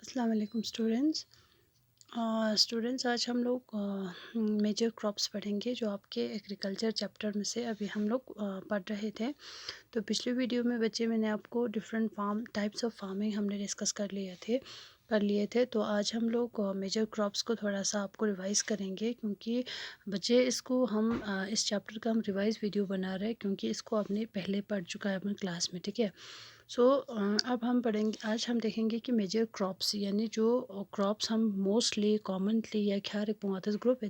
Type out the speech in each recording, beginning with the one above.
अस्सलाम वालेकुम स्टूडेंट्स आज हम लोग मेजर क्रॉप्स पढ़ेंगे जो आपके एग्रीकल्चर चैप्टर में से अभी हम लोग पढ़ रहे थे। तो पिछले वीडियो में बच्चे मैंने आपको डिफरेंट टाइप्स ऑफ फार्मिंग हमने डिस्कस कर लिए थे। तो आज हम लोग मेजर क्रॉप्स को थोड़ा सा आपको रिवाइज़ करेंगे, क्योंकि बच्चे इसको हम इस चैप्टर का हम रिवाइज़ वीडियो बना रहे हैं, क्योंकि इसको आपने पहले पढ़ चुका है अपनी क्लास में। ठीक है। सो अब हम पढ़ेंगे, आज हम देखेंगे कि मेजर क्रॉप्स यानी जो क्रॉप्स हम मोस्टली कॉमनली या ख्यार ग्रुप है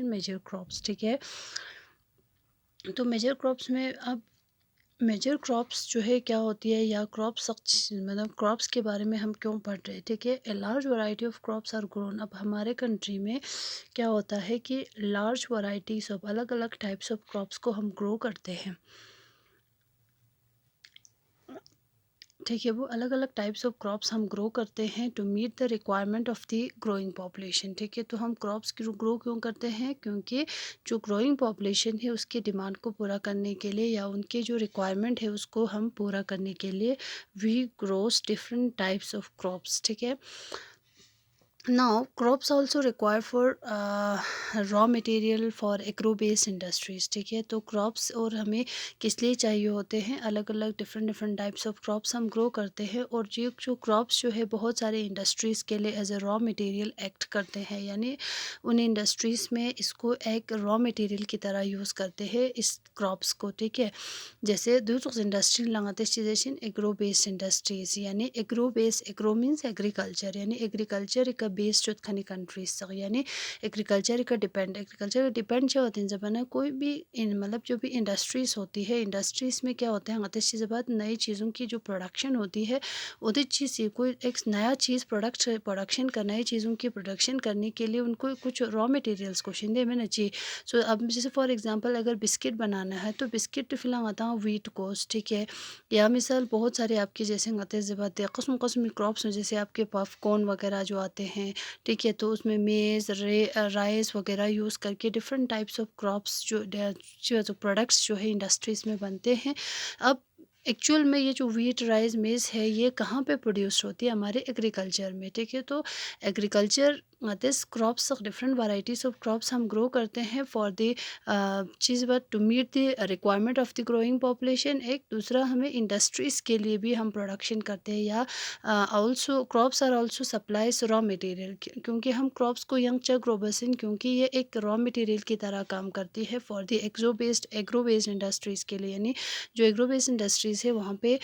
मेजर क्रॉप्स। ठीक है। तो मेजर क्रॉप्स में अब मेजर क्रॉप्स जो है क्या होती है, या क्रॉप्स मतलब क्रॉप्स के बारे में हम क्यों पढ़ रहे हैं। ठीक है। A large variety of crops are grown. अब हमारे कंट्री में क्या होता है कि लार्ज वैरायटीज ऑफ अलग अलग टाइप्स ऑफ क्रॉप्स को हम ग्रो करते हैं। ठीक है। वो अलग अलग टाइप्स ऑफ क्रॉप्स हम ग्रो करते हैं to meet the requirement of the growing population. ठीक है। तो हम क्रॉप्स ग्रो क्यों करते हैं, क्योंकि जो ग्रोइंग पॉपुलेशन है उसकी डिमांड को पूरा करने के लिए, या उनके जो रिक्वायरमेंट है उसको हम पूरा करने के लिए we grows different types of crops. ठीक है। Now, crops also require for raw material for agro based industries। ठीक है। तो क्रॉप्स और हमें किस लिए चाहिए होते हैं, अलग अलग डिफरेंट टाइप्स ऑफ क्रॉप्स हम ग्रो करते हैं, और जो क्रॉप्स जो है बहुत सारे इंडस्ट्रीज़ के लिए as a raw material act करते हैं, यानी उन इंडस्ट्रीज़ में इसको एक रॉ मटेरियल की तरह यूज़ करते हैं इस क्रॉप्स को। ठीक है। जैसे इंडस्ट्री लगाते एग्रो बेस्ड इंडस्ट्रीज, यानी एग्रो मीन्स एग्रीकल्चर, यानी एग्रीकल्चर का बेस्ड खनी कंट्रीज, यानी एग्रीकल्चर का डिपेंड जो होते हैं जब कोई भी मतलब जो भी इंडस्ट्रीज होती है, इंडस्ट्रीज में क्या होता है आतिश जब नई चीज़ों की जो प्रोडक्शन होती है, उसी चीज़ कोई एक नया चीज़ प्रोडक्शन करना है, चीज़ों की प्रोडक्शन करने के लिए उनको कुछ रॉ मटेरियल्स को शिंदे में ना चाहिए। सो अब जैसे फॉर एग्जांपल अगर बिस्किट बनाना है तो बिस्किट फिलहाल आता हूँ वीट कोस। ठीक है। या मिसाल बहुत सारे आपके जैसे आते हैं जब आते हैं कस्म कस्म क्रॉप्स हैं, जैसे आपके पफ कॉर्न वगैरह जो आते हैं। ठीक है। तो उसमें मेज़ राइस वगैरह यूज़ करके डिफरेंट टाइप्स ऑफ क्रॉप्स जो प्रोडक्ट्स जो है इंडस्ट्रीज़ में बनते हैं। अब एक्चुअल में ये जो वीट राइस मेज़ है ये कहाँ पे प्रोड्यूस होती है, हमारे एग्रीकल्चर में। ठीक है। तो agriculture this crops different varieties of crops हम ग्रो करते हैं for the cheese but to meet the requirement of the growing population. एक दूसरा हमें इंडस्ट्रीज़ के लिए भी हम प्रोडक्शन करते हैं, या also crops are also supplies raw material, क्योंकि हम क्रॉप्स को यंग चक रोबसन, क्योंकि ये एक रॉ मटेरियल की तरह काम करती है for the agro based industries के लिए। यानी जो एग्रो बेस्ड इंडस्ट्रीज़ है वहाँ पे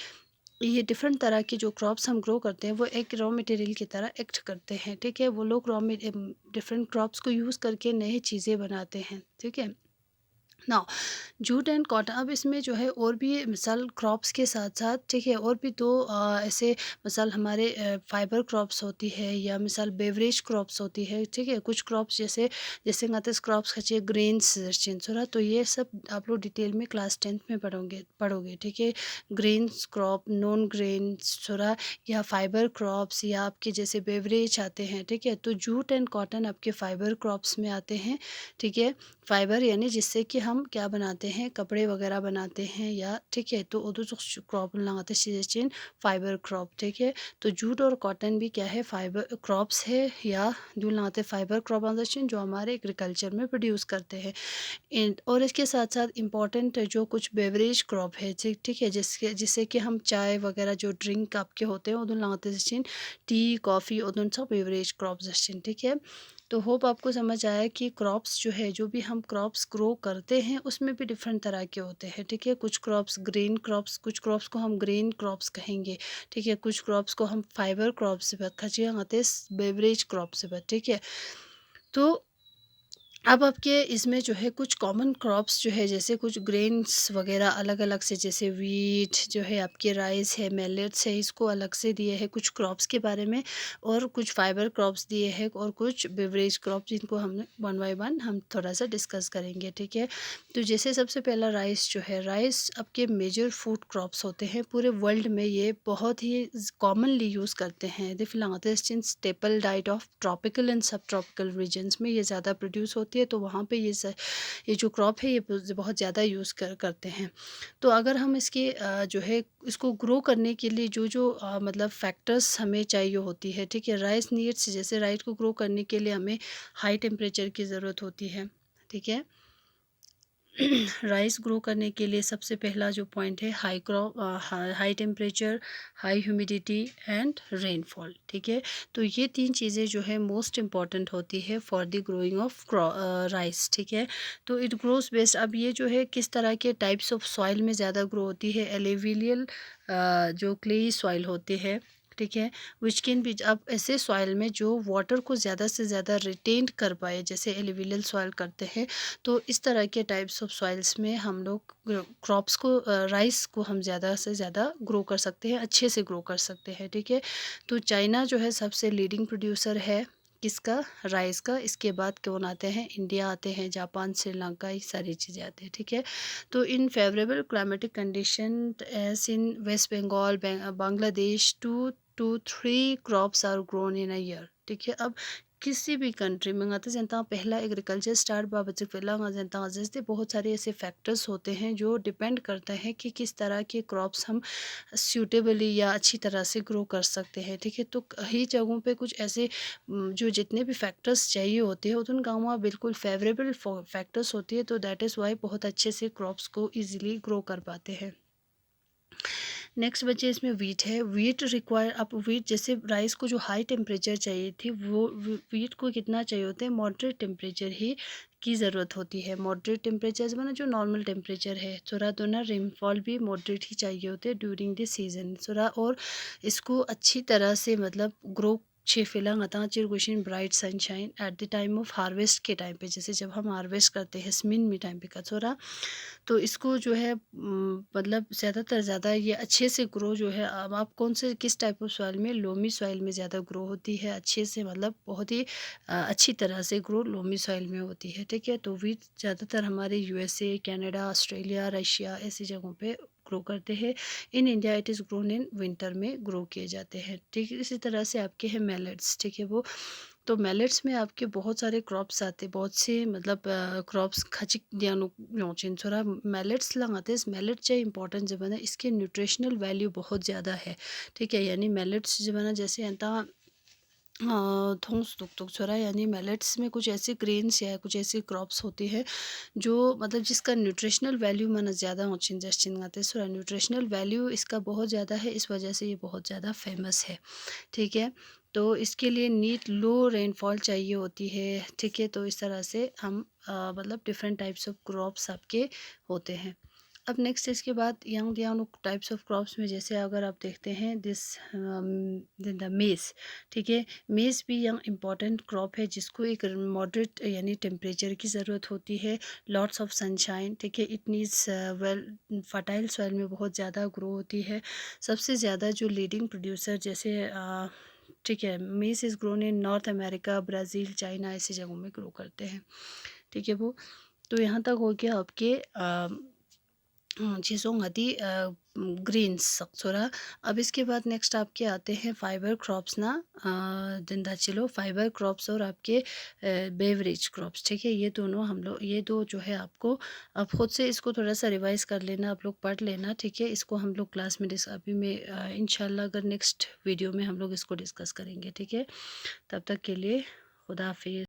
ये डिफरेंट तरह की जो क्रॉप्स हम ग्रो करते हैं वो एक रॉ मटेरियल की तरह एक्ट करते हैं। ठीक है। वो लोग डिफरेंट क्रॉप्स को यूज़ करके नई चीज़ें बनाते हैं। ठीक है। नाउ जूट एंड कॉटन, अब इसमें जो है और भी मिसाल क्रॉप्स के साथ साथ, ठीक है, और भी दो ऐसे मिसाल हमारे फाइबर क्रॉप्स होती है, या मिसाल बेवरेज क्रॉप्स होती है। ठीक है। कुछ क्रॉप्स जैसे जैसे क्रॉप्स खचे ग्रेन्स चिंसोरा, तो ये सब आप लोग डिटेल में क्लास 10th में पढ़ोगे। ठीक है। ग्रेन्स क्रॉप, नॉन ग्रेन्स छोरा, या फाइबर क्रॉप्स, या आपके जैसे बेवरेज आते हैं। ठीक है। तो जूट एंड कॉटन आपके फाइबर क्रॉप्स में आते हैं। ठीक है। फाइबर यानी जिससे कि हम क्या बनाते हैं, कपड़े वगैरह बनाते हैं, या ठीक है। तो उधर जो क्रॉप लगाते हैं फाइबर क्रॉप। ठीक है। तो जूट और कॉटन भी क्या है, फाइबर क्रॉप्स है, या जो लगाते फाइबर क्रॉप जो हमारे एग्रीकल्चर में प्रोड्यूस करते हैं। और इसके साथ साथ इम्पॉर्टेंट जो कुछ बेवरेज क्रॉप है, ठीक है, जिससे कि हम चाय वगैरह जो ड्रिंक आपके होते हैं उधर लगाते टी कॉफ़ी उधर सब बेवरेज क्रॉप्स। ठीक है। तो होप आपको समझ आया कि क्रॉप्स जो है, जो भी हम क्रॉप्स ग्रो करते हैं उसमें भी डिफरेंट तरह के होते हैं। ठीक है। कुछ क्रॉप्स ग्रीन क्रॉप्स, कुछ क्रॉप्स को हम ग्रीन क्रॉप्स कहेंगे। ठीक है। कुछ क्रॉप्स को हम फाइबर क्रॉप्स से खचिए आते बेवरेज क्रॉप से। ठीक है। तो अब आपके इसमें जो है कुछ कॉमन क्रॉप्स जो है, जैसे कुछ ग्रेन्स वगैरह अलग अलग से, जैसे वीट जो है, आपके राइस है, मिलेट्स है, इसको अलग से दिए हैं कुछ क्रॉप्स के बारे में, और कुछ फाइबर क्रॉप्स दिए हैं, और कुछ बेवरेज क्रॉप जिनको हम वन बाय वन हम थोड़ा सा डिस्कस करेंगे। ठीक है। तो जैसे सबसे पहला राइस जो है, राइस आपके मेजर फूड क्रॉप्स होते हैं पूरे वर्ल्ड में, ये बहुत ही कॉमनली यूज़ करते हैं। द फिलांथेस्ट staple diet of tropical and sub tropical regions में ये ज़्यादा प्रोड्यूस होते होती है, तो वहाँ पे ये जो क्रॉप है ये बहुत ज़्यादा यूज़ करते हैं। तो अगर हम इसके जो है इसको ग्रो करने के लिए जो मतलब फैक्टर्स हमें चाहिए होती है, ठीक है। राइस नीड्स, जैसे राइस को ग्रो करने के लिए हमें हाई टेम्परेचर की ज़रूरत होती है, ठीक है। राइस ग्रो करने के लिए सबसे पहला जो पॉइंट है, high temperature, high humidity and rainfall, ठीक है। तो ये 3 चीज़ें जो है मोस्ट इम्पॉर्टेंट होती है for the growing of rice, ठीक है। तो इट ग्रोज बेस्ट, अब ये जो है किस तरह के टाइप्स ऑफ सॉइल में ज़्यादा ग्रो होती है, एलिविलियल जो क्लेई सॉइल होते हैं, ठीक है। विच कैन बी, अब ऐसे सॉइल में जो वाटर को ज़्यादा से ज़्यादा रिटेन कर पाए, जैसे एलिविलियल सॉइल करते हैं, तो इस तरह के टाइप्स ऑफ सॉइल्स में हम लोग क्रॉप्स को, राइस को हम ज़्यादा से ज़्यादा ग्रो कर सकते हैं, अच्छे से ग्रो कर सकते हैं, ठीक है। तो चाइना जो है सबसे लीडिंग प्रोड्यूसर है किसका, राइस का। इसके बाद कौन आते हैं, इंडिया आते हैं, जापान, श्रीलंका, ये सारी चीज़ें आती हैं, ठीक है। तो in favourable climatic condition as in West Bengal, Bangladesh, 2 to 3 crops are grown in a year, ठीक है। अब किसी भी कंट्री में ngaते जनता पहला एग्रीकल्चर स्टार्ट बा बच्चे पहला जनता जैसे बहुत सारे ऐसे फैक्टर्स होते हैं जो डिपेंड करते हैं कि किस तरह के क्रॉप्स हम सूटेबली या अच्छी तरह से ग्रो कर सकते हैं, ठीक है। तो कई जगहों पे कुछ ऐसे जो जितने भी फैक्टर्स चाहिए होते हैं उन गाँव में बिल्कुल फेवरेबल फैक्टर्स होती है, तो दैट इज़ वाई बहुत अच्छे से क्रॉप्स को ईजिली ग्रो कर पाते हैं। नेक्स्ट बचे इसमें वीट है। वीट रिक्वायर, अब वीट जैसे राइस को जो हाई टेम्परेचर चाहिए थी, वो वीट को कितना चाहिए होता है, मॉडरेट टेम्परेचर ही की ज़रूरत होती है। मॉडरेट टेम्परेचर से माना जो नॉर्मल टेम्परेचर है, थोड़ा तो ना रेनफॉल भी मॉडरेट ही चाहिए होते हैं ड्यूरिंग द सीजन थोड़ा, और इसको अच्छी तरह से मतलब ग्रो छे फिलंग अता चिर गुशिन bright sunshine at the time of harvest के टाइम पे, जैसे जब हम हार्वेस्ट करते हैं स्मिन में टाइम पे का थोड़ा, तो इसको जो है मतलब ज़्यादातर ज़्यादा ये अच्छे से ग्रो जो है, अब आप कौन से किस टाइप ऑफ सॉइल में, लोमी सॉइल में ज़्यादा ग्रो होती है अच्छे से, मतलब बहुत ही अच्छी तरह से ग्रो लोमी सॉइल में होती है, ठीक है। तो वीट ज़्यादातर हमारे यूएसए, कनाडा, ऑस्ट्रेलिया, रशिया ऐसी जगहों पे ग्रो करते हैं। In India it is grown in winter में ग्रो किए जाते हैं, ठीक है। इसी तरह से आपके हैं मेलेट्स, ठीक है। वो तो मेलेट्स में आपके बहुत सारे क्रॉप्स आते हैं, बहुत से मतलब क्रॉप्स खचिक दियानो नोचिन थोड़ा मेलेट्स लगाते हैं। मेलेट चाहिए इंपॉर्टेंट जब है, इसके न्यूट्रिशनल वैल्यू बहुत ज़्यादा है, ठीक है। यानी मेलेट्स जब है जैसे एंता थोंस तुक तुक छोरा, यानी मेलेट्स में कुछ ऐसे ग्रेन्स या कुछ ऐसी क्रॉप्स होती है जो मतलब जिसका न्यूट्रिशनल वैल्यू माना ज़्यादा होचिन जस्टिन गाते सोरा, न्यूट्रिशनल वैल्यू इसका बहुत ज़्यादा है, इस वजह से ये बहुत ज़्यादा फेमस है, ठीक है। तो इसके लिए नीट लो रेनफॉल चाहिए होती है, ठीक है। तो इस तरह से हम मतलब डिफरेंट टाइप्स ऑफ क्रॉप्स आपके होते हैं। अब नेक्स्ट इसके बाद young young types of crops में जैसे अगर आप देखते हैं दिस द मेज़, ठीक है। मेज़ भी यंग इम्पॉर्टेंट क्रॉप है जिसको एक मॉडरेट यानी टेम्परेचर की ज़रूरत होती है, लॉट्स ऑफ सनशाइन, ठीक है। It needs well fertile soil में बहुत ज़्यादा ग्रो होती है। सबसे ज़्यादा जो लीडिंग प्रोड्यूसर जैसे ठीक है, मेज़ is grown in north America, Brazil, China ऐसी जगहों में ग्रो करते हैं, ठीक है। वो तो यहाँ तक हो गया आपके चीज़ों ngadi ग्रीन्स सक्सोरा। अब इसके बाद नेक्स्ट आपके आते हैं फाइबर क्रॉप्स ना, जिंदा चिलो फाइबर क्रॉप्स और आपके बेवरेज क्रॉप्स, ठीक है। ये दोनों हम लोग, ये दो जो है आपको अब खुद से इसको थोड़ा सा रिवाइज कर लेना, आप लोग पढ़ लेना, ठीक है। इसको हम लोग क्लास में अभी में इंशाल्लाह अगर नेक्स्ट वीडियो में हम लोग इसको डिस्कस करेंगे, ठीक है। तब तक के लिए खुदा हाफिज़।